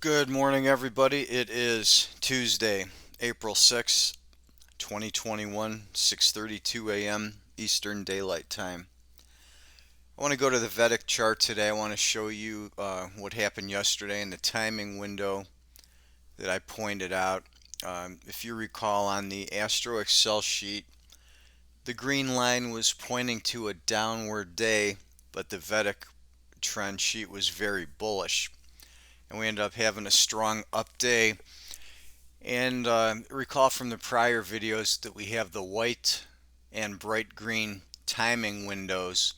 Good morning, everybody. It is Tuesday, April 6th, 2021, 6:32 a.m. Eastern Daylight Time. I want to go to the Vedic chart today. I want to show you what happened yesterday in the timing window that I pointed out. If you recall on the Astro Excel sheet, the green line was pointing to a downward day, but the Vedic trend sheet was very bullish. And we ended up having a strong up day. And recall from the prior videos that we have the white and bright green timing windows.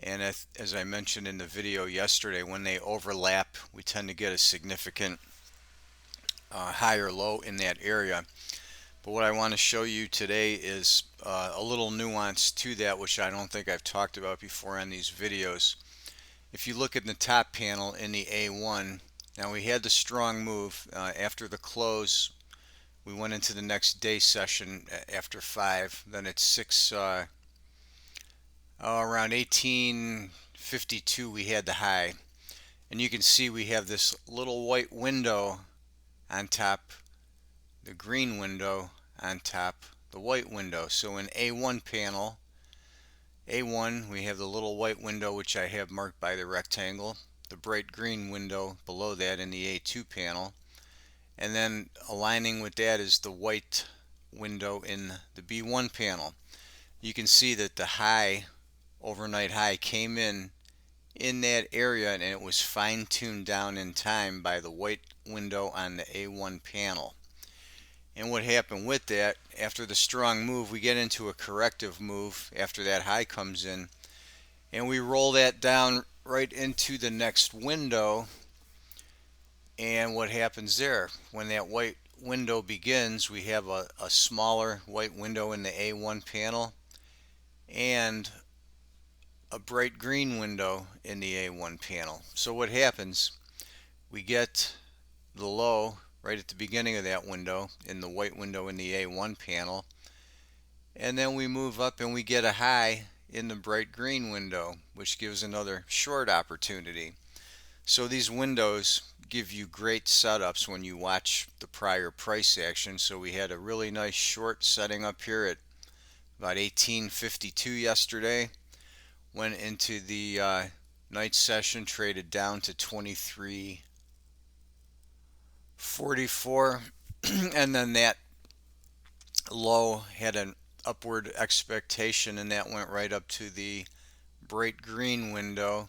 And as I mentioned in the video yesterday, when they overlap, we tend to get a significant higher low in that area. But what I want to show you today is a little nuance to that, which I don't think I've talked about before on these videos. If you look at the top panel in the A1, now we had the strong move after the close. We went into the next day session after 5. Then at 6, around 1852, we had the high. And you can see we have this little white window on top, the green window on top, the white window. So in A1 panel, A1, we have the little white window, which I have marked by the rectangle, the bright green window below that in the A2 panel. And then aligning with that is the white window in the B1 panel. You can see that the high, overnight high, came in that area, and it was fine-tuned down in time by the white window on the A1 panel. And what happened with that, after the strong move, we get into a corrective move after that high comes in, and we roll that down right into the next window. And what happens there, when that white window begins, we have a smaller white window in the A1 panel and a bright green window in the A1 panel. So what happens, we get the low right at the beginning of that window in the white window in the A1 panel, and then we move up and we get a high in the bright green window, which gives another short opportunity. So these windows give you great setups when you watch the prior price action. So we had a really nice short setting up here at about 1852 yesterday, went into the night session, traded down to 23.44, and then that low had an upward expectation, and that went right up to the bright green window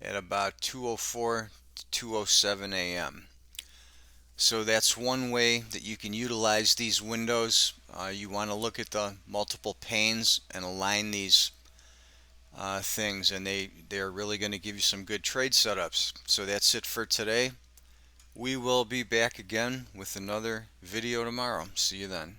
at about 2:04 to 2:07 a.m. So that's one way that you can utilize these windows. You want to look at the multiple panes and align these things, and they're really going to give you some good trade setups. So that's it for today. We will be back again with another video tomorrow. See you then.